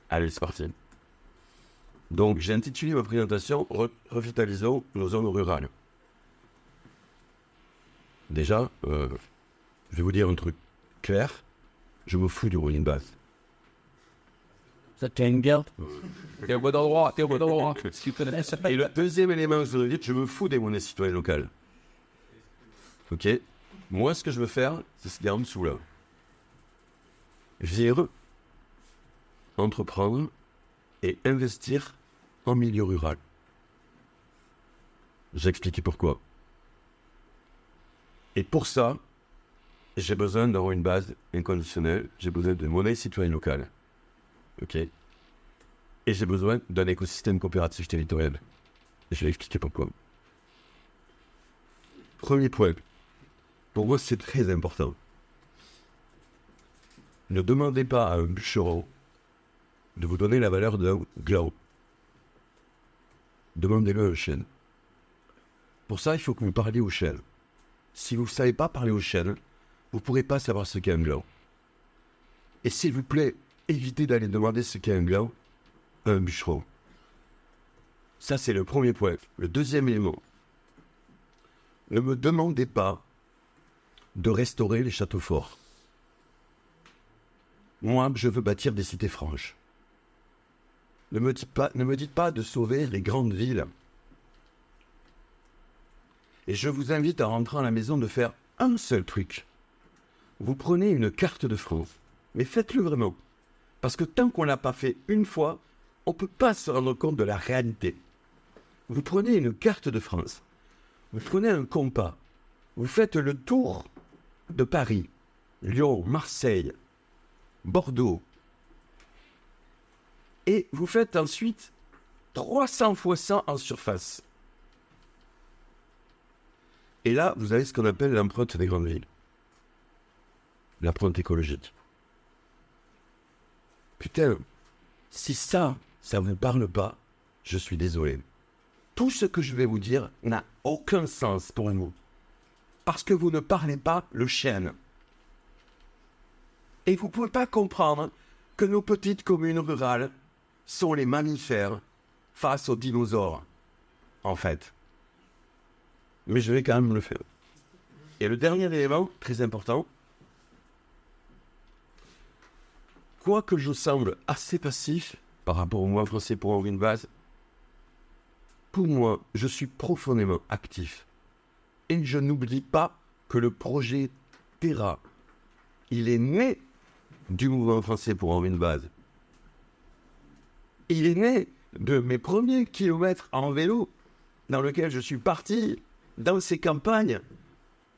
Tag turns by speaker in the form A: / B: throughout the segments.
A: Allez, c'est parti. Donc, j'ai intitulé ma présentation Revitalisons nos zones rurales. Déjà, je vais vous dire un truc clair. Je me fous du rolling base.
B: Ça tient bien.
A: T'es au bon endroit. Et le deuxième élément que je voudrais dire, je me fous des monnaies citoyennes locales. Ok. Moi, ce que je veux faire, c'est ce qu'il y a en dessous là. Vivre, entreprendre et investir en milieu rural. J'ai expliqué pourquoi. Et pour ça, j'ai besoin d'avoir une base inconditionnelle, j'ai besoin de monnaie citoyenne locale. Ok. Et j'ai besoin d'un écosystème coopératif territorial. Et je vais expliquer pourquoi. Premier point. Pour moi, c'est très important. Ne demandez pas à un bûcheron de vous donner la valeur d'un gland. Demandez-le à un chêne. Pour ça, il faut que vous parliez au chêne. Si vous ne savez pas parler au chêne, vous ne pourrez pas savoir ce qu'est un gland. Et s'il vous plaît, évitez d'aller demander ce qu'est un gland à un bûcheron. Ça, c'est le premier point. Le deuxième élément. Ne me demandez pas de restaurer les châteaux forts. Moi, je veux bâtir des cités franches. Ne me dites pas de sauver les grandes villes. Et je vous invite à rentrer à la maison de faire un seul truc. Vous prenez une carte de France, mais faites-le vraiment. Parce que tant qu'on ne l'a pas fait une fois, on ne peut pas se rendre compte de la réalité. Vous prenez une carte de France, vous prenez un compas, vous faites le tour de Paris, Lyon, Marseille, Bordeaux, et vous faites ensuite 300 fois 100 en surface. Et là, vous avez ce qu'on appelle l'empreinte des grandes villes. L'empreinte écologique. Putain, si ça ne vous parle pas, je suis désolé. Tout ce que je vais vous dire n'a aucun sens pour vous. Parce que vous ne parlez pas le chêne. Et vous ne pouvez pas comprendre que nos petites communes rurales sont les mammifères face aux dinosaures, en fait. Mais je vais quand même le faire. Et le dernier élément, très important, quoique je semble assez passif par rapport au mouvement français pour avoir une base, pour moi, je suis profondément actif. Et je n'oublie pas que le projet Terra, il est né du mouvement français pour avoir une base. Il est né de mes premiers kilomètres en vélo, dans lequel je suis parti dans ces campagnes,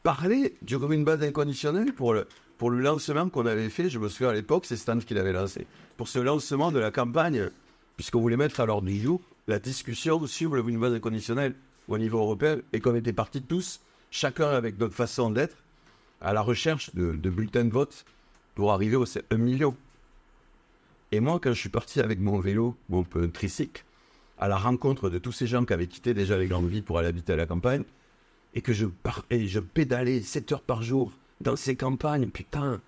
A: parler du revenu de base inconditionnel pour le lancement qu'on avait fait. Je me souviens à l'époque, c'est Stan qui l'avait lancé. Pour ce lancement de la campagne, puisqu'on voulait mettre à l'ordre du jour la discussion sur le revenu de base inconditionnel au niveau européen, et qu'on était partis tous, chacun avec notre façon d'être, à la recherche de bulletins de vote pour arriver au 1 million. Et moi, quand je suis parti avec mon vélo, mon tricycle, à la rencontre de tous ces gens qui avaient quitté déjà les grandes villes pour aller habiter à la campagne, et que je pédalais 7 heures par jour dans ces campagnes, putain,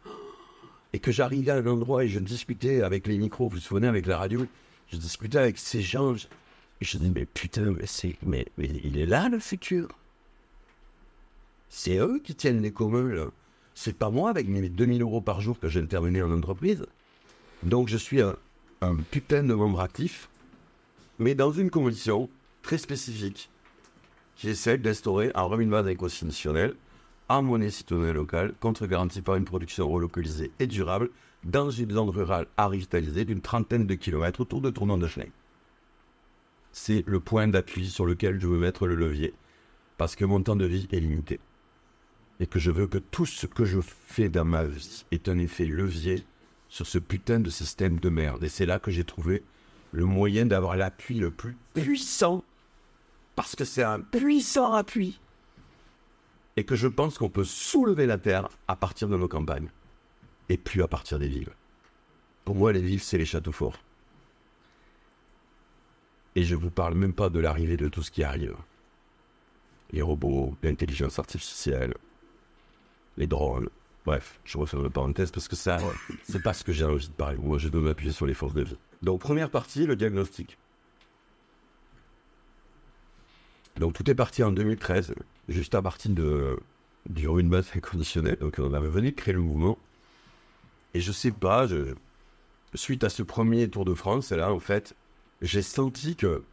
A: et que j'arrivais à un endroit et je discutais avec les micros, vous vous souvenez, avec la radio, je discutais avec ces gens, et je disais, mais putain, mais il est là le futur. C'est eux qui tiennent les communs, là. C'est pas moi avec mes 2000 € par jour que j'ai intervenu en entreprise. Donc je suis un putain de membre actif, mais dans une condition très spécifique, qui essaie d'instaurer un revenu de base inconditionnel en monnaie citoyenne locale, contre-garantie par une production relocalisée et durable, dans une zone rurale à revitaliser d'une 30aine de kilomètres autour de Tournon-de-Cheney. C'est le point d'appui sur lequel je veux mettre le levier, parce que mon temps de vie est limité. Et que je veux que tout ce que je fais dans ma vie ait un effet levier sur ce putain de système de merde. Et c'est là que j'ai trouvé le moyen d'avoir l'appui le plus puissant, parce que c'est un puissant appui. Et que je pense qu'on peut soulever la terre à partir de nos campagnes, et plus à partir des villes. Pour moi, les villes, c'est les châteaux forts. Et je ne vous parle même pas de l'arrivée de tout ce qui arrive. Les robots, l'intelligence artificielle, les drones, Bref, je referme la parenthèse parce que ça, c'est pas ce que j'ai envie de parler. Moi, je dois m'appuyer sur les forces de vie. Donc, première partie, le diagnostic. Donc, tout est parti en 2013, juste à partir du rugby inconditionnel. Donc, on avait venu de créer le mouvement. Et je sais pas, suite à ce premier Tour de France, là, en fait, j'ai senti que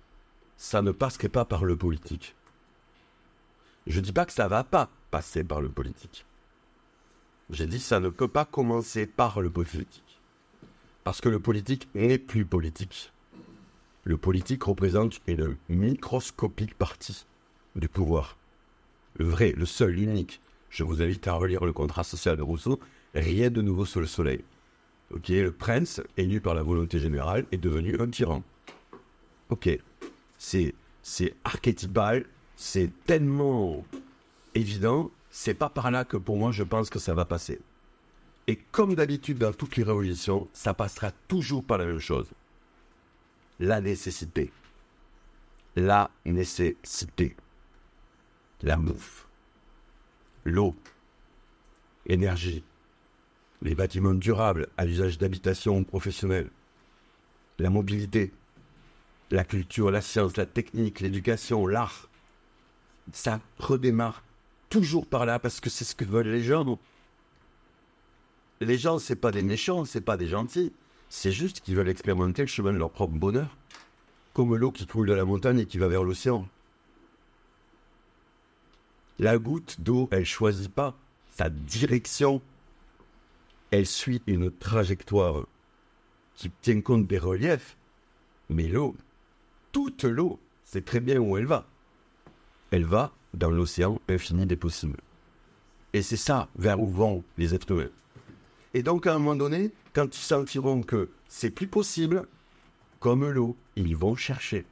A: ça ne passerait pas par le politique. Je dis pas que ça va pas passer par le politique. J'ai dit ça ne peut pas commencer par le politique. Parce que le politique n'est plus politique. Le politique représente une microscopique partie du pouvoir. Le vrai, le seul, l'unique. Je vous invite à relire le contrat social de Rousseau. Rien de nouveau sous le soleil. Ok, le prince, élu par la volonté générale, est devenu un tyran. Ok, c'est archétypal, c'est tellement évident, c'est pas par là que pour moi je pense que ça va passer. Et comme d'habitude dans toutes les révolutions, ça passera toujours par la même chose. La nécessité. La nécessité. La bouffe. L'eau. Énergie. Les bâtiments durables à l'usage d'habitation professionnelle. La mobilité. La culture, la science, la technique, l'éducation, l'art. Ça redémarre toujours par là parce que c'est ce que veulent les gens. Les gens, c'est pas des méchants, c'est pas des gentils. C'est juste qu'ils veulent expérimenter le chemin de leur propre bonheur. Comme l'eau qui coule de la montagne et qui va vers l'océan. La goutte d'eau, elle choisit pas sa direction. Elle suit une trajectoire qui tient compte des reliefs. Mais l'eau, toute l'eau, c'est très bien où elle va. Elle va dans l'océan infini des possibles. Et c'est ça vers où vont les êtres humains. Et donc, à un moment donné, quand ils sentiront que c'est plus possible, comme l'eau, ils vont chercher.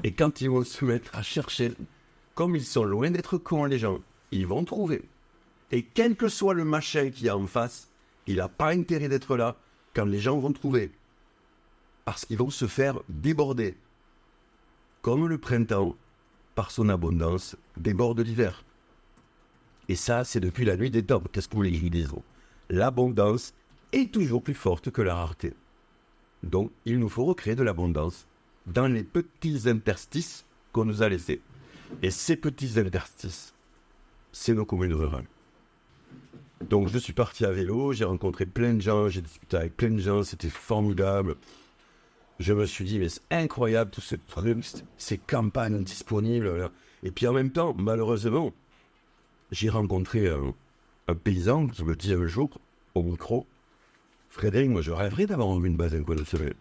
A: Et quand ils vont se mettre à chercher, comme ils sont loin d'être cons, les gens, ils vont trouver. Et quel que soit le machin qu'il y a en face, il n'a pas intérêt d'être là quand les gens vont trouver. Parce qu'ils vont se faire déborder. Comme le printemps, par son abondance, déborde l'hiver. Et ça, c'est depuis la nuit des temps. Qu'est-ce que vous voulez que je vous dise ? L'abondance est toujours plus forte que la rareté. Donc, il nous faut recréer de l'abondance dans les petits interstices qu'on nous a laissés. Et ces petits interstices, c'est nos communes rurales. Donc, je suis parti à vélo, j'ai rencontré plein de gens, j'ai discuté avec plein de gens, c'était formidable. Je me suis dit, mais c'est incroyable tout ce truc, ces campagnes disponibles. Là. Et puis en même temps, malheureusement, j'ai rencontré un paysan qui me dit un jour, au micro, Frédéric, moi je rêverais d'avoir une base inconditionnelle.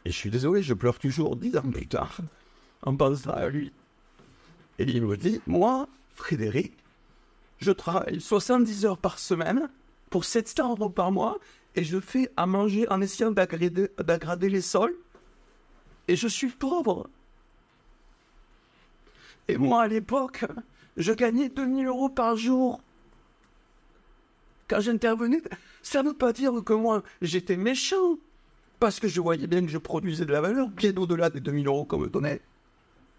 A: Et je suis désolé, je pleure toujours 10 ans plus tard, en pensant à lui. Et il me dit, moi, Frédéric, je travaille 70 heures par semaine pour 700 € par mois et je fais à manger en essayant d'aggrader les sols et je suis pauvre. Et moi, à l'époque, je gagnais 2000 € par jour. Quand j'intervenais, ça ne veut pas dire que moi, j'étais méchant. Parce que je voyais bien que je produisais de la valeur bien au-delà des 2000 € qu'on me donnait.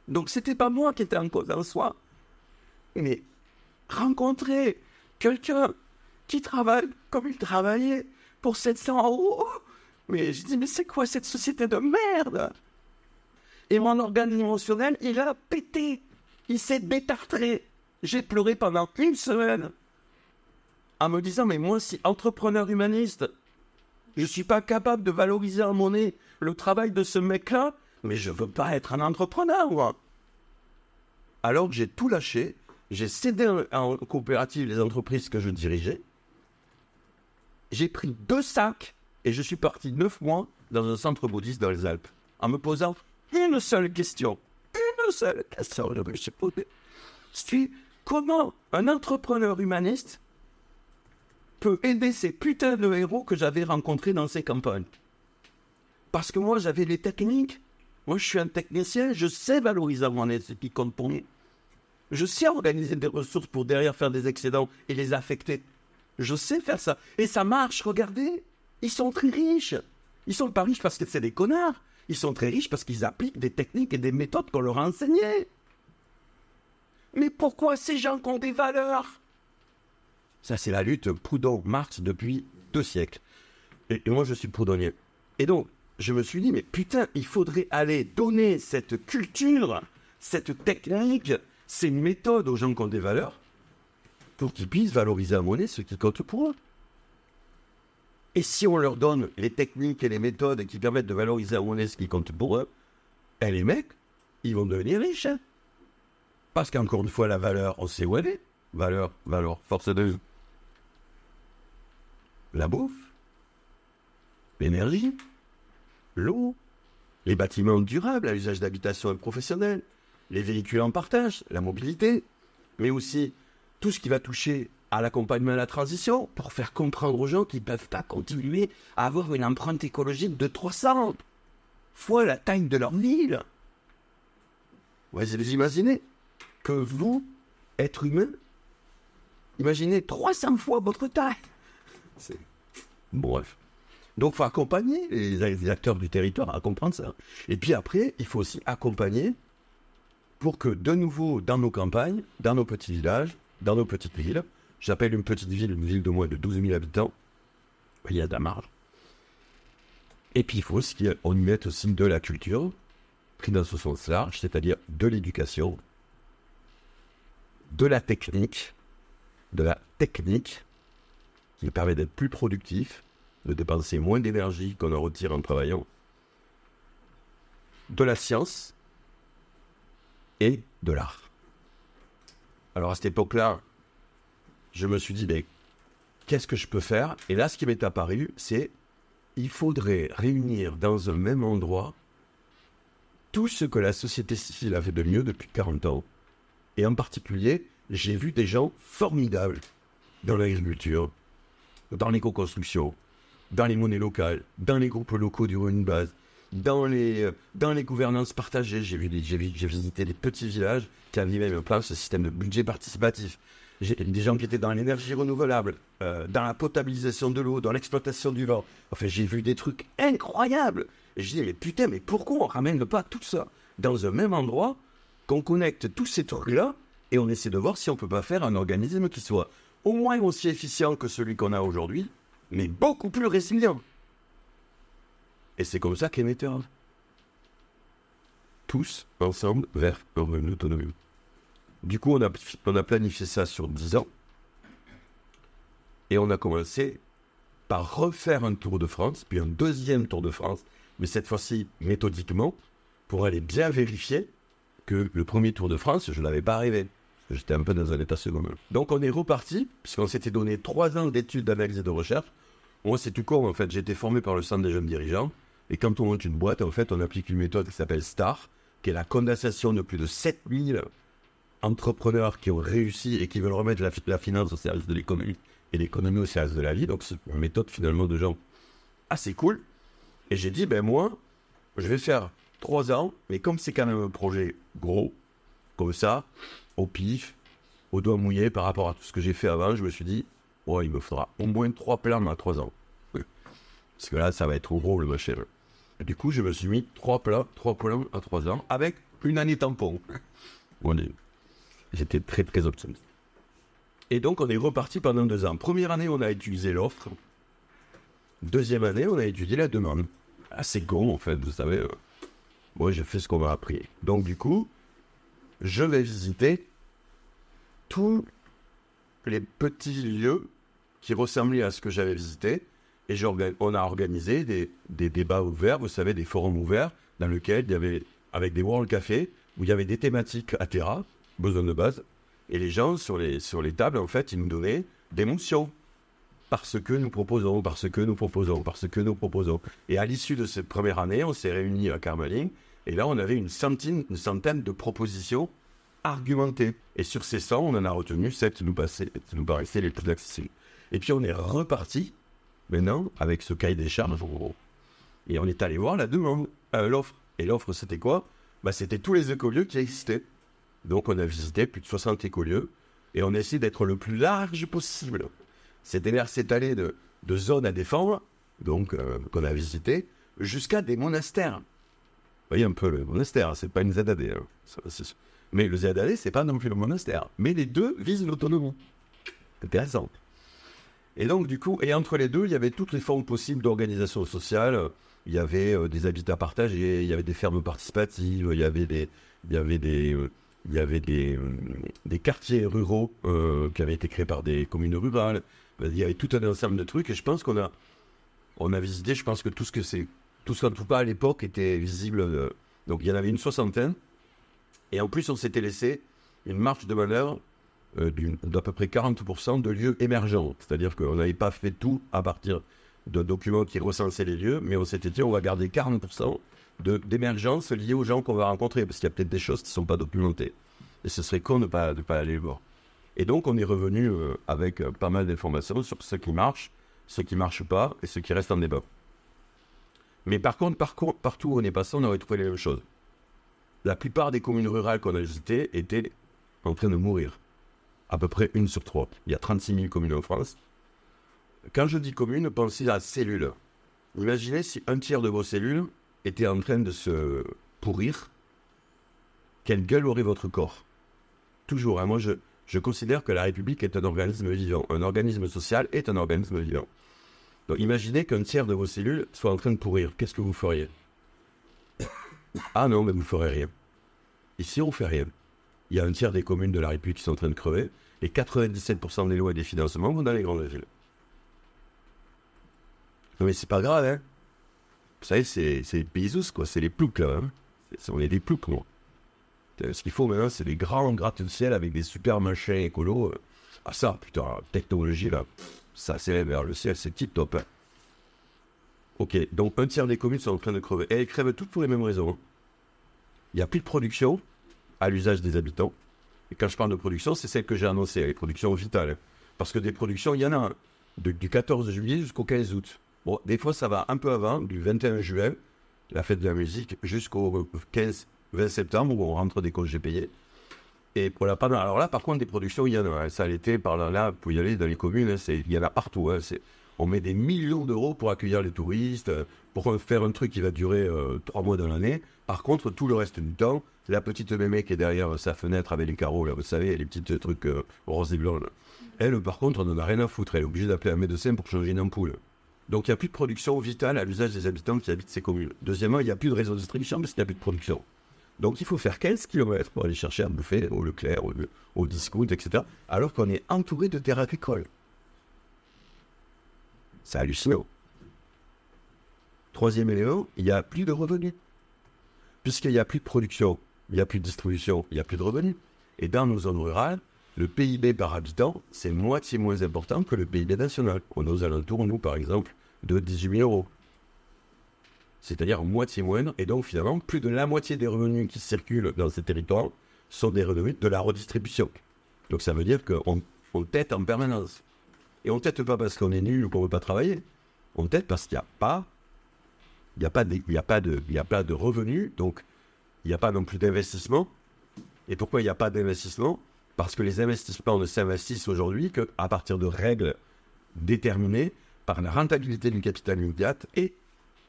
A: Donc, c'était pas moi qui étais en cause en soi. Mais rencontrer quelqu'un qui travaille comme il travaillait pour 700 €, mais je dis, mais c'est quoi cette société de merde? Et mon organe émotionnel, il a pété. Il s'est détartré. J'ai pleuré pendant 1 semaine. En me disant, mais moi, si entrepreneur humaniste, je ne suis pas capable de valoriser en monnaie le travail de ce mec-là, mais je ne veux pas être un entrepreneur, moi. Alors que j'ai tout lâché, j'ai cédé en coopérative les entreprises que je dirigeais, j'ai pris 2 sacs et je suis parti 9 mois dans un centre bouddhiste dans les Alpes, en me posant une seule question. Une seule question que je me suis posée. C'est comment un entrepreneur humaniste peut aider ces putains de héros que j'avais rencontrés dans ces campagnes. Parce que moi, j'avais les techniques. Moi, je suis un technicien, je sais valoriser mon aide, ce qui compte pour nous. Je sais organiser des ressources pour derrière faire des excédents et les affecter. Je sais faire ça. Et ça marche, regardez. Ils sont très riches. Ils sont pas riches parce que c'est des connards. Ils sont très riches parce qu'ils appliquent des techniques et des méthodes qu'on leur a enseignées. Mais pourquoi ces gens qui ont des valeurs Ça, c'est la lutte Proudhon-Marx depuis 2 siècles. Et moi, je suis proudhonien. Et donc, je me suis dit, mais putain, il faudrait aller donner cette culture, cette technique, ces méthodes aux gens qui ont des valeurs, pour qu'ils puissent valoriser à monnaie ce qui compte pour eux. Et si on leur donne les techniques et les méthodes qui permettent de valoriser à monnaie ce qui compte pour eux, les mecs, ils vont devenir riches. Hein. Parce qu'encore une fois, la valeur, on sait où elle est. Valeur, force de... La bouffe, l'énergie, l'eau, les bâtiments durables à usage d'habitation et professionnel, les véhicules en partage, la mobilité, mais aussi tout ce qui va toucher à l'accompagnement à la transition pour faire comprendre aux gens qu'ils ne peuvent pas continuer à avoir une empreinte écologique de 300 fois la taille de leur ville. Vous imaginez que vous, être humain, imaginez 300 fois votre taille. C'est... Bref. Donc, il faut accompagner les acteurs du territoire à comprendre ça. Et puis après, il faut aussi accompagner pour que, de nouveau, dans nos campagnes, dans nos petits villages, dans nos petites villes, j'appelle une petite ville, une ville de moins de 12 000 habitants, il y a de la marge. Et puis, il faut aussi qu'on y mette aussi de la culture, pris dans ce sens large, c'est-à-dire de l'éducation, de la technique, qui permet d'être plus productif, de dépenser moins d'énergie qu'on en retire en travaillant, de la science et de l'art. Alors à cette époque-là, je me suis dit, mais qu'est-ce que je peux faire? Et là, ce qui m'est apparu, c'est il faudrait réunir dans un même endroit tout ce que la société civile a fait de mieux depuis 40 ans. Et en particulier, j'ai vu des gens formidables dans l'agriculture, dans l'éco-construction, dans les monnaies locales, dans les groupes locaux du revenu de base, dans les gouvernances partagées. J'ai visité des petits villages qui avaient mis en place ce système de budget participatif. J'ai des gens qui étaient dans l'énergie renouvelable, dans la potabilisation de l'eau, dans l'exploitation du vent. Enfin, j'ai vu des trucs incroyables. Et je dis, mais putain, mais pourquoi on ne ramène pas tout ça dans un même endroit, qu'on connecte tous ces trucs-là, et on essaie de voir si on ne peut pas faire un organisme qui soit au moins aussi efficient que celui qu'on a aujourd'hui, mais beaucoup plus résilient. Et c'est comme ça qu'est né Turn. Tous, ensemble, vers une autonomie. Du coup, on a planifié ça sur 10 ans. Et on a commencé par refaire un Tour de France, puis un deuxième Tour de France, mais cette fois-ci méthodiquement, pour aller bien vérifier que le premier Tour de France, je ne l'avais pas rêvé. J'étais un peu dans un état second. Donc on est reparti, puisqu'on s'était donné 3 ans d'études, d'analyse et de recherche. Moi, c'est tout con, en fait. J'ai été formé par le Centre des jeunes dirigeants. Et quand on monte une boîte, en fait, on applique une méthode qui s'appelle STAR, qui est la condensation de plus de 7000 entrepreneurs qui ont réussi et qui veulent remettre la finance au service de l'économie et l'économie au service de la vie. Donc c'est une méthode finalement de gens assez cool. Et j'ai dit, ben moi, je vais faire 3 ans, mais comme c'est quand même un projet gros, comme ça, au pif, au doigt mouillé par rapport à tout ce que j'ai fait avant, je me suis dit, ouais, il me faudra au moins 3 plans à 3 ans. Parce que là, ça va être gros le machin. Et du coup, je me suis mis 3 plans à 3 ans avec une année tampon. J'étais très très optimiste. Et donc, on est reparti pendant 2 ans. Première année, on a utilisé l'offre. Deuxième année, on a étudié la demande. Assez con, en fait, vous savez. Moi, j'ai fait ce qu'on m'a appris. Donc, du coup, je vais visiter tous les petits lieux qui ressemblaient à ce que j'avais visité. Et on a organisé des débats ouverts, vous savez, des forums ouverts, dans lesquels il y avait, avec des World Café, où il y avait des thématiques à terra, besoin de base. Et les gens, sur les tables, en fait, ils nous donnaient des motions. Parce que nous proposons. Et à l'issue de cette première année, on s'est réunis à Carmeling. Et là, on avait une centaine de propositions argumentées. Et sur ces 100, on en a retenu 7 qui nous paraissaient les plus accessibles. Et puis, on est reparti, maintenant, avec ce cahier des charges. Et on est allé voir la demande, l'offre. Et l'offre, c'était quoi? C'était tous les écolieux qui existaient. Donc, on a visité plus de 60 écolieux. Et on a essayé d'être le plus large possible. C'est-à-dire s'étaler de zones à défendre, donc qu'on a visité, jusqu'à des monastères. Vous voyez un peu le monastère, c'est pas une ZAD. Mais le ZAD, c'est pas non plus le monastère. Mais les deux visent l'autonomie. Intéressant. Et donc, du coup, et entre les deux, il y avait toutes les formes possibles d'organisation sociale. Il y avait des habitats partagés, il y avait des fermes participatives, il y avait des quartiers ruraux qui avaient été créés par des communes rurales. Il y avait tout un ensemble de trucs et je pense qu'on a visité, je pense que tout ce qu'en tout cas à l'époque était visible. Donc il y en avait une soixantaine. Et en plus, on s'était laissé une marge de manœuvre d'à peu près 40% de lieux émergents. C'est-à-dire qu'on n'avait pas fait tout à partir de documents qui recensaient les lieux, mais on s'était dit on va garder 40% d'émergence liées aux gens qu'on va rencontrer, parce qu'il y a peut-être des choses qui ne sont pas documentées. Et ce serait con de ne pas aller les voir. Et donc on est revenu avec pas mal d'informations sur ce qui marche, ce qui ne marche pas, et ce qui reste en débat. Mais par contre, partout où on est passé, on aurait trouvé les mêmes choses. La plupart des communes rurales qu'on a visitées étaient en train de mourir. À peu près 1 sur 3. Il y a 36 000 communes en France. Quand je dis commune, pensez à cellules. Imaginez si un tiers de vos cellules étaient en train de se pourrir. Quelle gueule aurait votre corps? Toujours, hein, moi je considère que la République est un organisme vivant. Un organisme social est un organisme vivant. Donc imaginez qu'un tiers de vos cellules soit en train de pourrir. Qu'est-ce que vous feriez? Ah non, mais vous ne ferez rien. Ici, on ne fait rien. Il y a un tiers des communes de la République qui sont en train de crever, et 97% des lois et des financements vont dans les grandes villes. Non mais c'est pas grave, hein. Vous savez, c'est les paysous, quoi. C'est les ploucs, là. Hein. On est des ploucs, moi. Ce qu'il faut maintenant, c'est des grands gratte-ciel avec des super machins écolos. Ah ça, putain, la technologie, là, ça s'élève vers le ciel, c'est tip top. Hein. Ok, donc un tiers des communes sont en train de crever. Et elles crèvent toutes pour les mêmes raisons. Il n'y a plus de production à l'usage des habitants. Et quand je parle de production, c'est celle que j'ai annoncée, les productions vitales. Parce que des productions, il y en a du 14 juillet jusqu'au 15 août. Bon, des fois, ça va un peu avant, du 21 juin, la fête de la musique, jusqu'au 15-20 septembre, où on rentre des congés payés. Et pour la pandémie, alors là, par contre, des productions, il y en a. Hein. Ça, l'été, par là, vous pouvez y aller dans les communes, hein, il y en a partout. Hein, on met des millions d'euros pour accueillir les touristes, pour faire un truc qui va durer 3 mois dans l'année. Par contre, tout le reste du temps, la petite mémé qui est derrière sa fenêtre avec les carreaux, là, vous savez, les petits trucs roses et blancs, là. Elle, par contre, on n'en a rien à foutre. Elle est obligée d'appeler un médecin pour changer une ampoule. Donc, il n'y a plus de production vitale à l'usage des habitants qui habitent ces communes. Deuxièmement, il n'y a plus de réseau de distribution parce qu'il n'y a plus de production. Donc, il faut faire 15 km pour aller chercher à bouffer au Leclerc, au Discount, etc. Alors qu'on est entouré de terres agricoles. C'est hallucinant. Troisième élément, il n'y a plus de revenus. Puisqu'il n'y a plus de production, il n'y a plus de distribution, il n'y a plus de revenus. Et dans nos zones rurales, le PIB par habitant, c'est moitié moins important que le PIB national. On est aux alentours, nous, par exemple, de 18 000 euros. C'est-à-dire moitié moindre. Et donc, finalement, plus de la moitié des revenus qui circulent dans ces territoires sont des revenus de la redistribution. Donc, ça veut dire qu'on tète en permanence. Et on ne tète pas parce qu'on est nul ou qu'on ne veut pas travailler. On tète parce qu'il n'y a pas de revenus, donc il n'y a pas non plus d'investissement. Et pourquoi il n'y a pas d'investissement? Parce que les investissements ne s'investissent aujourd'hui qu'à partir de règles déterminées par la rentabilité du capital immédiate et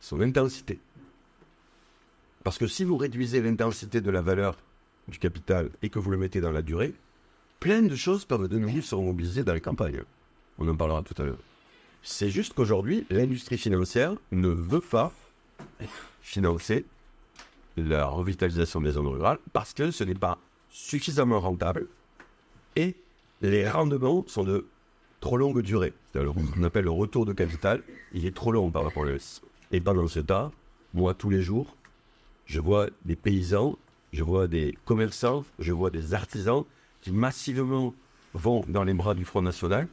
A: son intensité. Parce que si vous réduisez l'intensité de la valeur du capital et que vous le mettez dans la durée, plein de choses peuvent de nouveau se mobiliser dans les campagnes. On en parlera tout à l'heure. C'est juste qu'aujourd'hui, l'industrie financière ne veut pas financer la revitalisation des zones rurales parce que ce n'est pas suffisamment rentable et les rendements sont de trop longue durée. C'est-à-dire qu'on appelle le retour de capital, il est trop long par rapport à l'investissement. Et pendant ce temps, moi, tous les jours, je vois des paysans, je vois des commerçants, je vois des artisans qui massivement vont dans les bras du Front National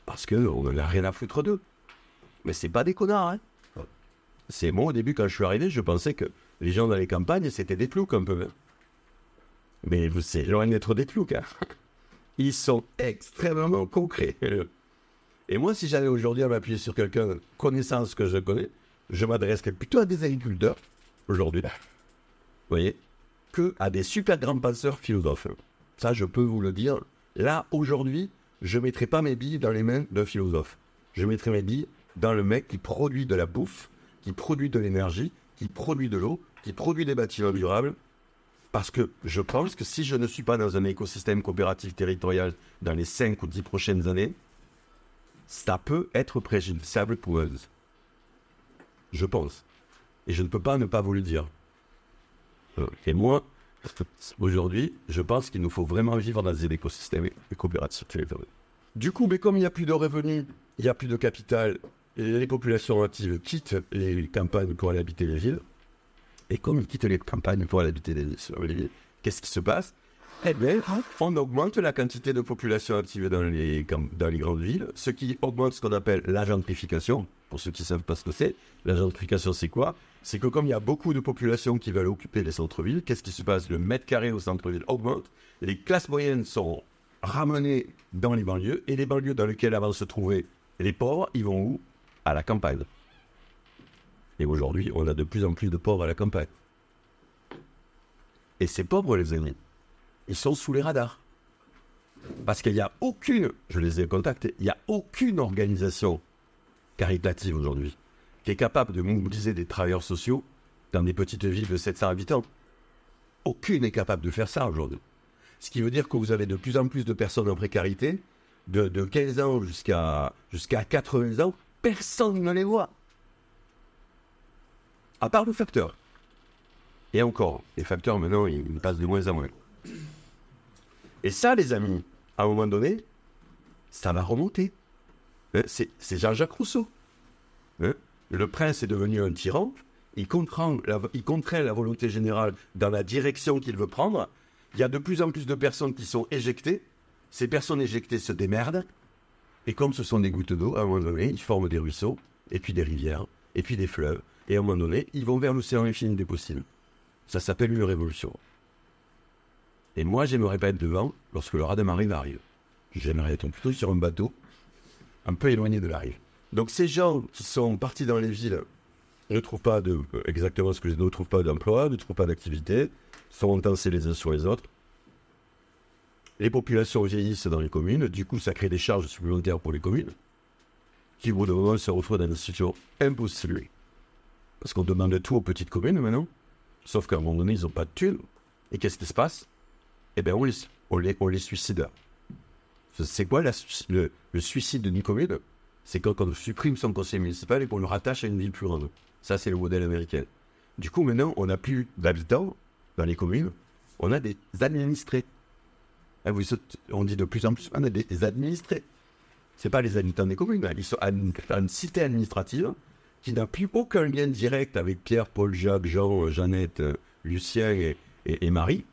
A: parce qu'on n'en a rien à foutre d'eux. Mais c'est pas des connards, hein. C'est moi, au début, quand je suis arrivé, je pensais que les gens dans les campagnes, c'était des ploucs un peu. Mais c'est loin d'être des ploucs, hein. Ils sont extrêmement concrets. Et moi, si j'allais aujourd'hui à m'appuyer sur quelqu'un, connaissance que je connais, je m'adresserais plutôt à des agriculteurs, aujourd'hui, vous voyez, que à des super grands penseurs philosophes. Ça, je peux vous le dire. Là, aujourd'hui, je ne mettrai pas mes billes dans les mains d'un philosophe. Je mettrai mes billes dans le mec qui produit de la bouffe, qui produit de l'énergie, qui produit de l'eau, qui produit des bâtiments durables, Parce que je pense que si je ne suis pas dans un écosystème coopératif territorial dans les 5 ou 10 prochaines années, ça peut être préjudiciable pour eux. Je pense. Et je ne peux pas ne pas vous le dire. Et moi, aujourd'hui, je pense qu'il nous faut vraiment vivre dans des écosystèmes coopératifs territoriaux. Du coup, mais comme il n'y a plus de revenus, il n'y a plus de capital, et les populations actives quittent les campagnes pour aller habiter les villes, et comme ils quittent les campagnes pour aller habiter les villes, qu'est-ce qui se passe? Eh bien, on augmente la quantité de population active dans les grandes villes, ce qui augmente ce qu'on appelle la gentrification. Pour ceux qui ne savent pas ce que c'est, la gentrification, c'est quoi? C'est que comme il y a beaucoup de populations qui veulent occuper les centres-villes, qu'est-ce qui se passe? Le mètre carré au centre-ville augmente, et les classes moyennes sont ramenées dans les banlieues, et les banlieues dans lesquelles avant se trouvaient les pauvres, ils vont où? À la campagne. Et aujourd'hui, on a de plus en plus de pauvres à la campagne. Et ces pauvres, les amis, ils sont sous les radars. Parce qu'il n'y a aucune, je les ai contactés, il n'y a aucune organisation caritative aujourd'hui qui est capable de mobiliser des travailleurs sociaux dans des petites villes de 700 habitants. Aucune n'est capable de faire ça aujourd'hui. Ce qui veut dire que vous avez de plus en plus de personnes en précarité, de 15 ans jusqu'à 80 ans, personne ne les voit. À part le facteur. Et encore, les facteurs maintenant, ils passent de moins en moins. Et ça, les amis, à un moment donné, ça va remonter. C'est Jean-Jacques Rousseau. Le prince est devenu un tyran. Il contraint la volonté générale dans la direction qu'il veut prendre. Il y a de plus en plus de personnes qui sont éjectées. Ces personnes éjectées se démerdent. Et comme ce sont des gouttes d'eau, à un moment donné, ils forment des ruisseaux, et puis des rivières, et puis des fleuves. Et à un moment donné, ils vont vers l'océan infini des possibles. Ça s'appelle une révolution. Et moi, j'aimerais pas être devant lorsque le raz-de-marée arrive. J'aimerais être plutôt sur un bateau, un peu éloigné de la rive. Donc ces gens qui sont partis dans les villes ne trouvent pas exactement ce que je dis, ne trouvent pas d'emploi, ne trouvent pas d'activité, sont entassés les uns sur les autres. Les populations vieillissent dans les communes, du coup ça crée des charges supplémentaires pour les communes, qui au bout d'un moment se retrouvent dans une situation impossible. Parce qu'on demande tout aux petites communes maintenant, sauf qu'à un moment donné ils n'ont pas de thunes. Et qu'est-ce qui se passe? Eh bien on les suicide. C'est quoi le suicide d'une commune? C'est quand on supprime son conseil municipal et qu'on le rattache à une ville plus grande. Ça, c'est le modèle américain. Du coup, maintenant, on n'a plus d'habitants dans les communes, on a des administrés. On dit de plus en plus, on a des administrés. Ce n'est pas les habitants des communes, ils sont à une cité administrative qui n'a plus aucun lien direct avec Pierre, Paul, Jacques, Jean, Jeannette, Lucien et Marie,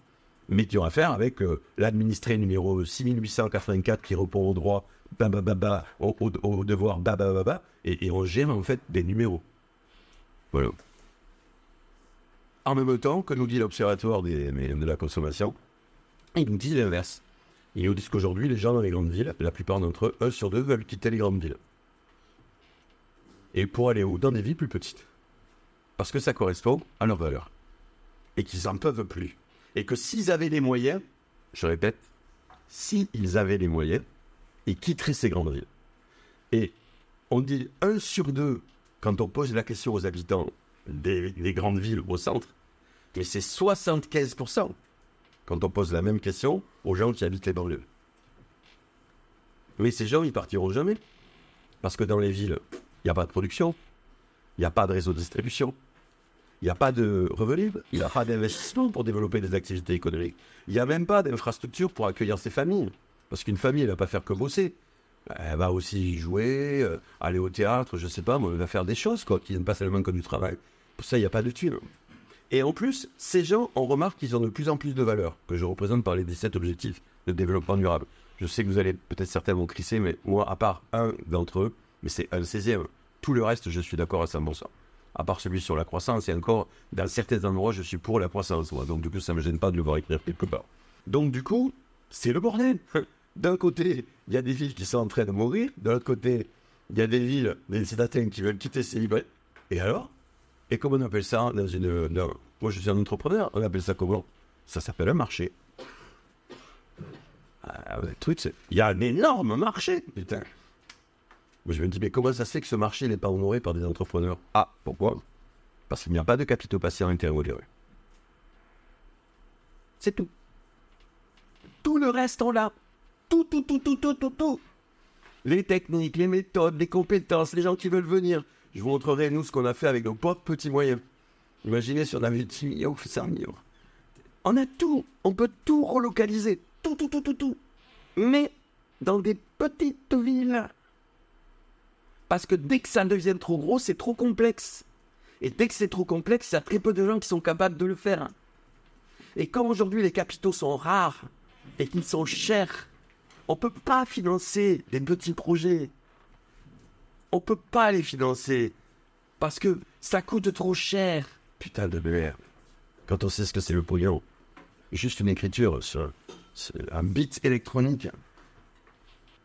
A: mais qui ont affaire avec l'administré numéro 6884 qui répond au droit, au devoir, et on gère en fait des numéros. Voilà. En même temps que nous dit l'Observatoire de la consommation, ils nous disent l'inverse. Ils nous disent qu'aujourd'hui, les gens dans les grandes villes, la plupart d'entre eux, 1 sur 2, veulent quitter les grandes villes. Et pour aller dans des villes plus petites. Parce que ça correspond à leurs valeurs. Et qu'ils n'en peuvent plus. Et que s'ils avaient les moyens, je répète, s'ils avaient les moyens, ils quitteraient ces grandes villes. Et on dit 1 sur 2, quand on pose la question aux habitants des grandes villes au centre, mais c'est 75% quand on pose la même question aux gens qui habitent les banlieues. Mais ces gens, ils partiront jamais. Parce que dans les villes, il n'y a pas de production, il n'y a pas de réseau de distribution, il n'y a pas de revenus, il n'y a pas d'investissement pour développer des activités économiques. Il n'y a même pas d'infrastructure pour accueillir ces familles. Parce qu'une famille, elle ne va pas faire que bosser. Elle va aussi jouer, aller au théâtre, je ne sais pas, mais elle va faire des choses qui n'aiment pas seulement que du travail. Pour ça, il n'y a pas de thunes. Et en plus, ces gens, on remarque qu'ils ont de plus en plus de valeurs, que je représente par les 17 objectifs de développement durable. Je sais que vous allez peut-être certainement crisser, mais moi, à part un d'entre eux, mais c'est un 16e, tout le reste, je suis d'accord à 100%. À part celui sur la croissance, et encore, dans certains endroits, je suis pour la croissance. Moi. Donc, du coup, ça ne me gêne pas de le voir écrire quelque part. Donc, du coup, c'est le bordel. D'un côté, il y a des villes qui sont en train de mourir. De l'autre côté, il y a des villes, des citadins qui veulent quitter ces villes. Et alors? Et comment on appelle ça moi, je suis un entrepreneur. On appelle ça comment? Ça s'appelle un marché. Le truc, c'est... Il y a un énorme marché, putain. Moi, je me dis, mais comment ça se fait que ce marché n'est pas honoré par des entrepreneurs? Ah, pourquoi? Parce qu'il n'y a pas de capitaux patients intermodérés. C'est tout. Tout le reste, on l'a. Tout. Les techniques, les méthodes, les compétences, les gens qui veulent venir. Je vous montrerai, nous, ce qu'on a fait avec nos propres petits moyens. Imaginez si on avait 10 millions ou 100 millions. On a tout. On peut tout relocaliser. Tout. Mais dans des petites villes. Parce que dès que ça devient trop gros, c'est trop complexe. Et dès que c'est trop complexe, il y a très peu de gens qui sont capables de le faire. Et comme aujourd'hui les capitaux sont rares et qu'ils sont chers, on ne peut pas financer des petits projets. On ne peut pas les financer parce que ça coûte trop cher. Putain de merde. Quand on sait ce que c'est le pognon, juste une écriture, c'est un bit électronique.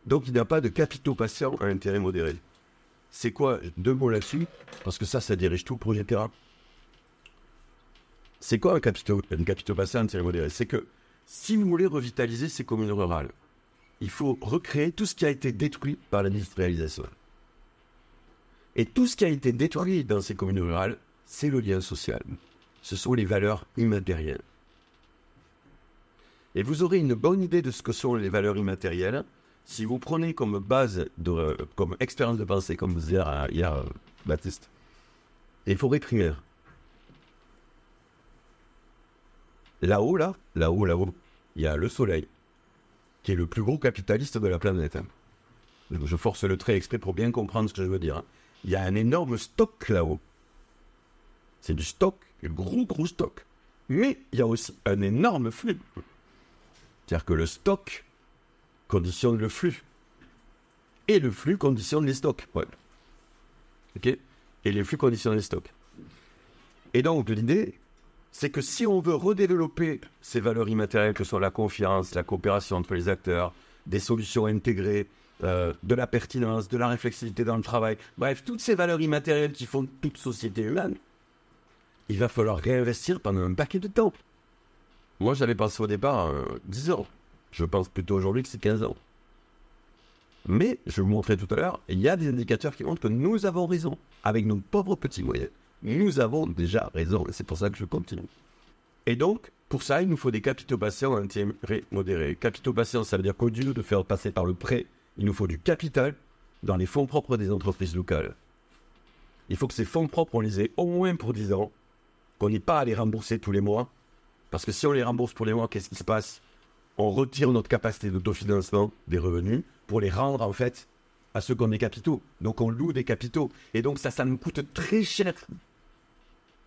A: Donc il n'y a pas de capitaux patients à intérêt modéré. C'est quoi, 2 mots là-dessus, parce que ça dirige tout le projet terrain. C'est quoi un capitaux patient à intérêt modéré? C'est que si vous voulez revitaliser ces communes rurales, il faut recréer tout ce qui a été détruit par l'industrialisation. Et tout ce qui a été détruit dans ces communes rurales, c'est le lien social. Ce sont les valeurs immatérielles. Et vous aurez une bonne idée de ce que sont les valeurs immatérielles si vous prenez comme base, comme expérience de pensée, comme vous disait hier Baptiste, les forêts primaires. Là-haut, il y a le soleil, qui est le plus gros capitaliste de la planète. Je force le trait exprès pour bien comprendre ce que je veux dire. Il y a un énorme stock là-haut. C'est du stock, un gros stock. Mais il y a aussi un énorme flux. C'est-à-dire que le stock conditionne le flux. Et le flux conditionne les stocks. Ouais. Ok ? Et les flux conditionnent les stocks. Et donc, l'idée, c'est que si on veut redévelopper ces valeurs immatérielles que sont la confiance, la coopération entre les acteurs, des solutions intégrées, de la pertinence, de la réflexivité dans le travail, bref, toutes ces valeurs immatérielles qui font toute société humaine, il va falloir réinvestir pendant un paquet de temps. Moi, j'avais pensé au départ 10 ans. Je pense plutôt aujourd'hui que c'est 15 ans. Mais, je vous montrais tout à l'heure, il y a des indicateurs qui montrent que nous avons raison. Avec nos pauvres petits moyens, nous avons déjà raison. Et c'est pour ça que je continue. Et donc, pour ça, il nous faut des capitaux patients à intérêt modéré. Capitaux patients, ça veut dire qu'au lieu de faire passer par le prêt, il nous faut du capital dans les fonds propres des entreprises locales. Il faut que ces fonds propres, on les ait au moins pour 10 ans, qu'on n'ait pas à les rembourser tous les mois. Parce que si on les rembourse pour les mois, qu'est-ce qui se passe? On retire notre capacité d'autofinancement des revenus pour les rendre, en fait, à ceux qui ont des capitaux. Donc, on loue des capitaux. Et donc, ça nous coûte très cher.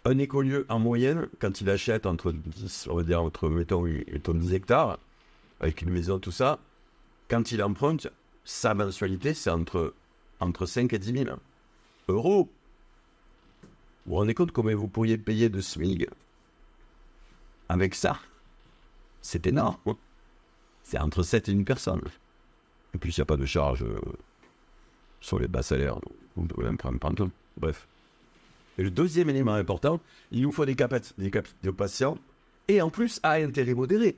A: Un écolieu, en moyenne, quand il achète entre 10, on va dire, mettons 10 hectares, avec une maison, tout ça, quand il emprunte, sa mensualité, c'est entre 5 et 10 000 euros. Vous vous rendez compte combien vous pourriez payer de SMIC avec ça? C'est énorme. C'est entre 7 et 1 personne. Et puis, il n'y a pas de charge sur les bas salaires. Donc, vous pouvez même prendre tout. Bref. Et le deuxième élément important, il nous faut des capitaux patients et en plus à intérêt modéré.